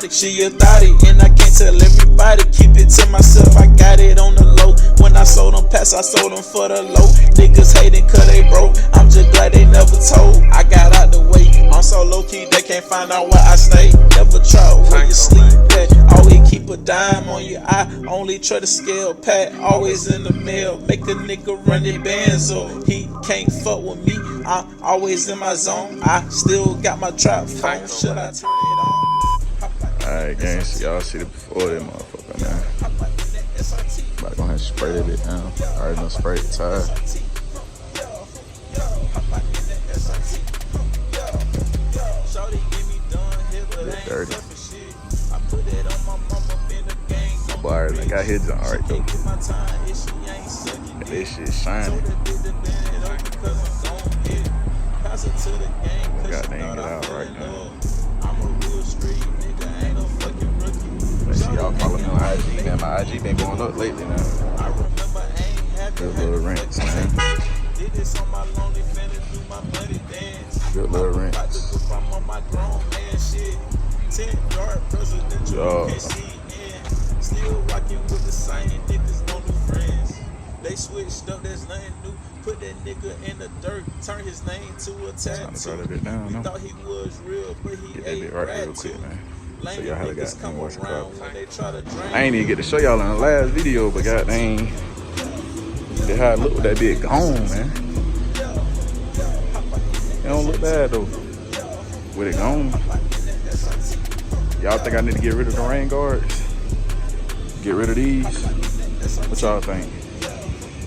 body. She a thotty, and I can't tell everybody. Keep it to myself, I got it on the low. When I sold them packs, I sold them for the low. Niggas hating cause they broke, I'm just glad they never told. I got out the way, I'm so low key, they can't find out where I stay. Never try where you sleep at, always keep a dime on you. I only try to scale pat, always in the mail. Make a nigga run their bands up, he can't fuck with me. I'm always in my zone, I still got my trap phone. Should I turn it on? Alright, gang, so y'all see the before that motherfucker, man. About to go ahead and spray that bit down. Already done sprayed the tire. Bit dirty. Boy, I already got his on right though. This shit shining. Goddamn, get out right now. Y'all follow me on IG, man. My IG been going up lately now. Good little rinse, man. Good little rinse. Yo. They switched up, there's nothing new. Put that nigga in the dirt, turn his name to a tattoo. We thought he was real, but he ain't right real quick, man. So y'all had got me watch the crowd. I ain't even get to show y'all in the last video, but god dang, look how it look with that bit gone, man. It don't look bad though. With it gone. Y'all think I need to get rid of the rain guards? Get rid of these? What y'all think?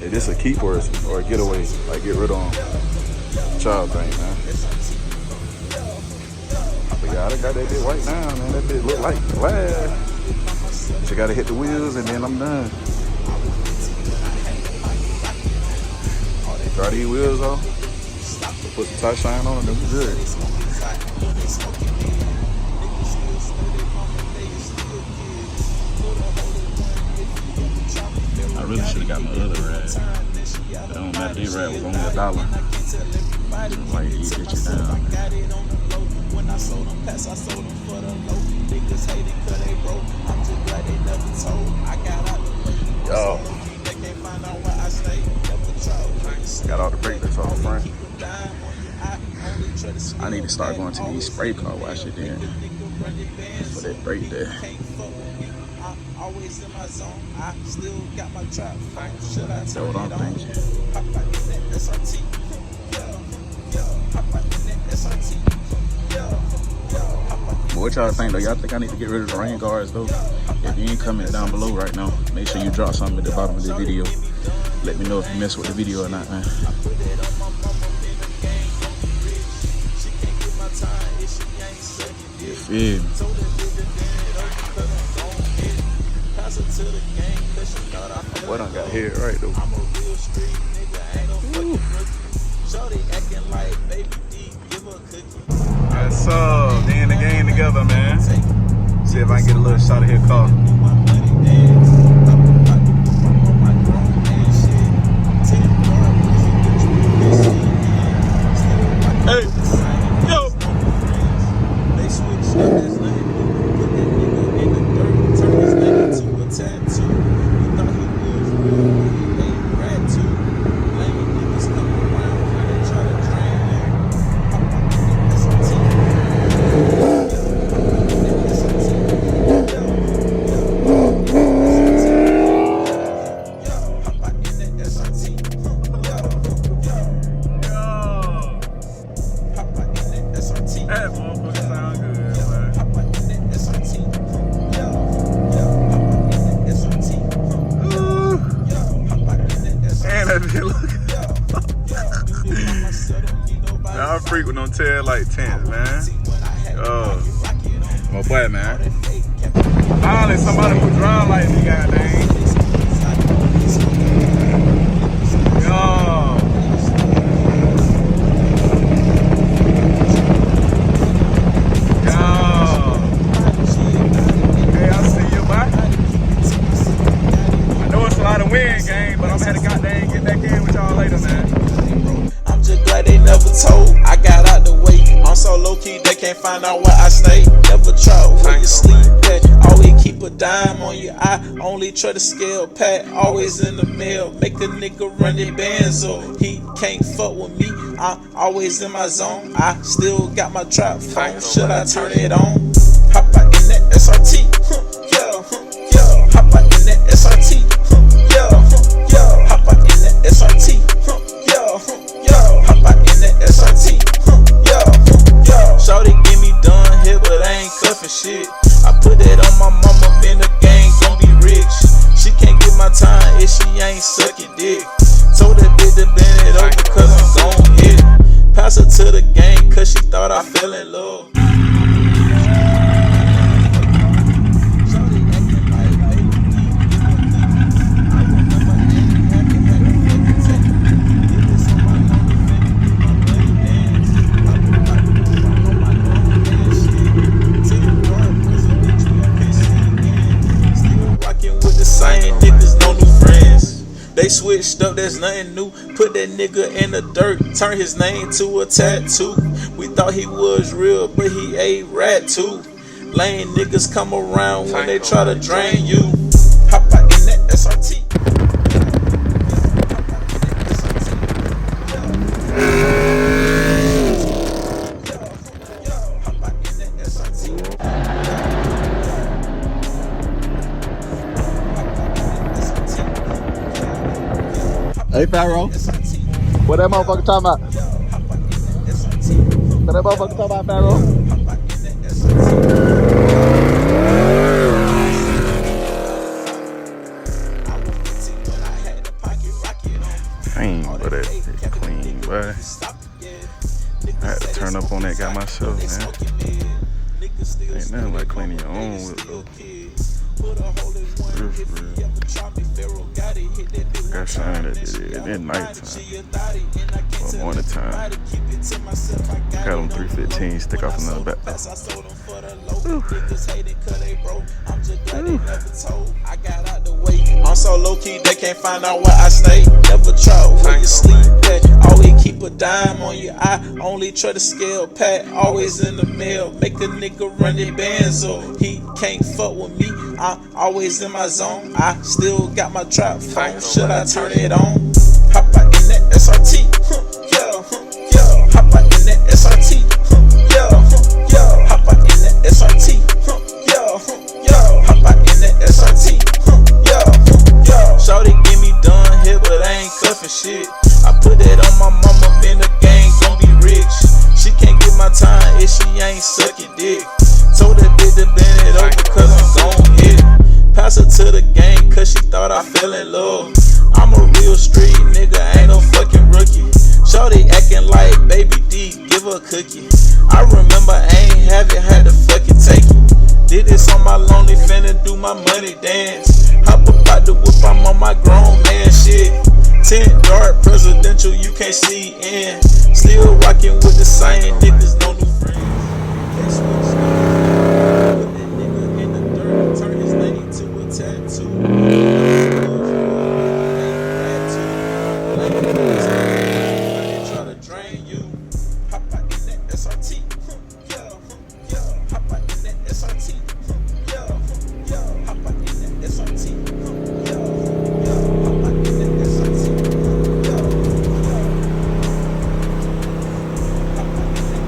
Is this a keep or a getaway? Like get rid of them? What y'all think, man? But yeah, I got that bit white now, man. That bit look like glass. Just gotta hit the wheels and then I'm done. Dry these wheels off. Put the tie shine on and then we're good. I really should have got my other rag. It don't matter, this rag was only $1. Like, he get you down, man. When I sold them packs, I sold them for the low. Niggas hating cause they broke, I'm just glad they never told. I got out the way. Yo. They can't find out where I stay. Got all the brake lights off front. I need to start going to these spray car wash it then. For that brake there. Always in my zone, I still got my trap phone. Should I turn it on? What y'all think though? Y'all think I need to get rid of the rain guards though? If you ain't comment down below right now, make sure you drop something at the bottom of the video. Let me know if you mess with the video or not, man. You feel me? What I got here right though? That's me and the gang together, man. See if I can get a little shot of his car. Hey, yo. They switched up, there's nothing new. Put that nigga in the dirt, turn his name to a tattoo. We thought he was real, but he ain't rad too. Lame niggas come around, they try to drain you. SRT. That motherfucker sound good, man. Ooh. And that shit look. Man, I'm freak with no tail like tents, man. My boy, man. Finally, somebody who drive like me, goddamn. Yo. Game, but I'm gonna have to goddamn get back in with y'all later, man. I'm just glad they never told. I got out the way. I'm so low key, they can't find out where I stay. Never tried where you sleep dime on you. I only try to scale pat, always in the mail. Make a nigga run the benzo. He can't fuck with me, I'm always in my zone. I still got my trap phone, should I turn it on? Hop out in that SRT, yeah, yeah. Hop out in that SRT, yeah, yeah. Hop out in that SRT, yeah, yeah. Hop out in that SRT, yeah, yeah. Shawty get me done here, but I ain't cuffing shit. I put that on my mama, man, the gang gon' be rich. She can't get my time if she ain't sucking dick. Told that bitch to bend it over cause I'm gon' hit. Pass her to the gang cause she thought I fell in love. They switched up, there's nothing new. Put that nigga in the dirt, turn his name to a tattoo. We thought he was real, but he a rat too. Lame niggas come around when they try to drain you. Hop out in that SRT. Hey, Pharaoh. What that motherfucker talking about? What that motherfucker talking about, Pharaoh? Dang, but that shit clean, boy. I had to turn up on that guy myself, man. Ain't nothing like cleaning your own whip, though. For real. Got shine that did it at nighttime or morning time. Got them 315 stick off another back. I'm so low key they can't find out where I stay. Never try where you sleep at. Always keep a dime on you. I only try to scale pat, always in the mail. Make a nigga run the benzo. He can't fuck with me, I'm always in my zone. I still got my trap phone, should I turn it on? Hop out in that SRT, yeah, yeah. Hop out in that SRT, yeah, yeah. Hop out in that SRT, yeah, yeah. Hop out in that SRT, yeah, yeah. Shawty get me done here, but I ain't cuffing shit. I put that on my mama, man, the gang gon' be rich. She can't get my time if she ain't sucking dick. Told that bitch to bend it over cause I'm gon' hit. Pass her to the gang cause she thought I fell in love. I'm a real street nigga, ain't no fucking rookie. Shawty acting like baby D, give her a cookie. I remember I ain't have it, had to fucking take it. Did this on my lonely, finna do my money dance. Hop up out the whip, I'm on my grown man shit. 10 dark presidential, you can't see in. Still rockin' with the same niggas, no new friends. They switched up. Put that nigga in the dirt, turn his name to a tattoo. They try to drain you. Hop out in that SRT, yeah, yeah. Hop out in that SRT, yeah, yeah. Hop out in that SRT, yeah, yeah. Hop out in that SRT, yeah, yeah. Hop out in that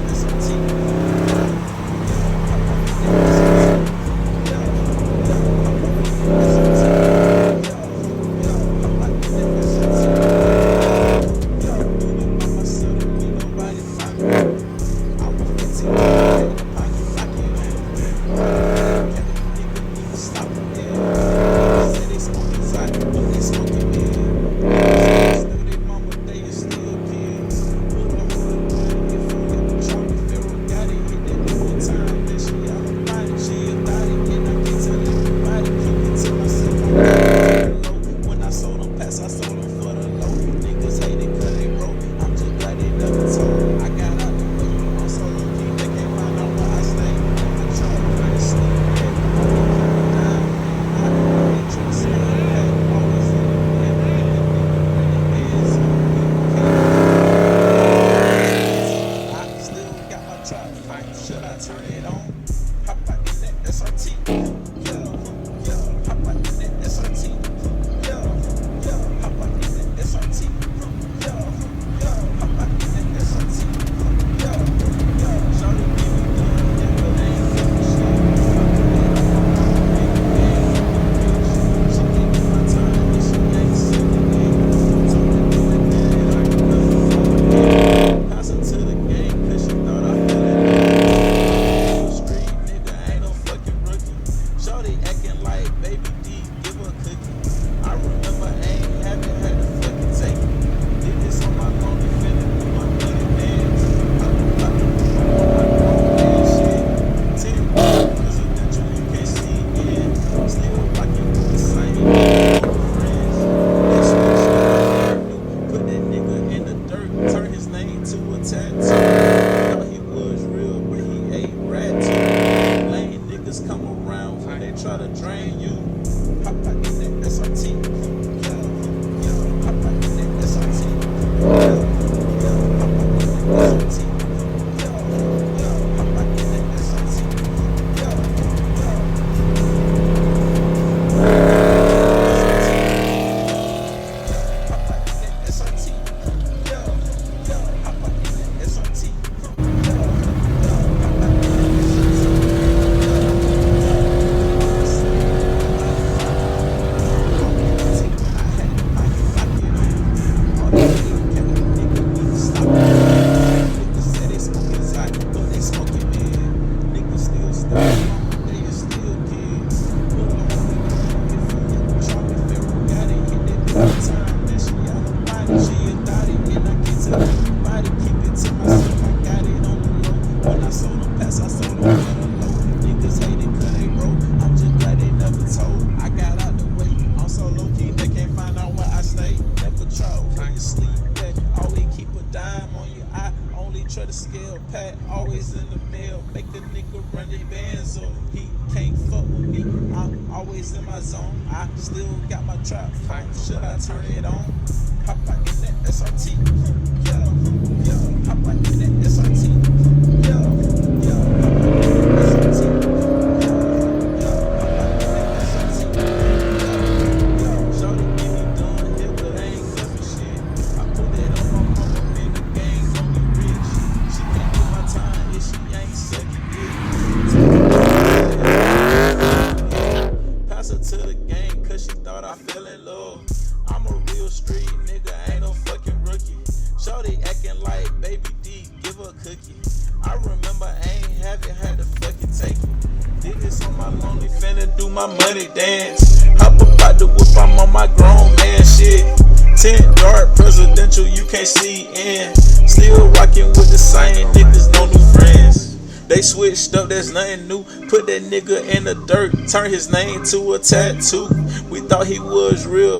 pack always in the mail. Make a nigga run the bands up. He can't fuck with me. I'm always in my zone. I still got my trap phone. Should I turn it on? Hop out in that SRT. Yeah, yeah. Hop out in that SRT. Yeah, yeah. Hop out in that SRT. To the game, cause she thought I fell in love. I'm a real street nigga, ain't no fucking rookie. Shorty acting like baby D, give her a cookie. I remember I ain't have it, had to fucking take it. Did this on my lonely, finna do my money dance. Hop up out the whip, I'm on my grown man shit. 10 yard presidential, you can't see in. Still rocking with the same niggas, no new friends. They switched up, there's nothing new. Put that nigga in the dirt, turn his name to a tattoo. We thought he was real.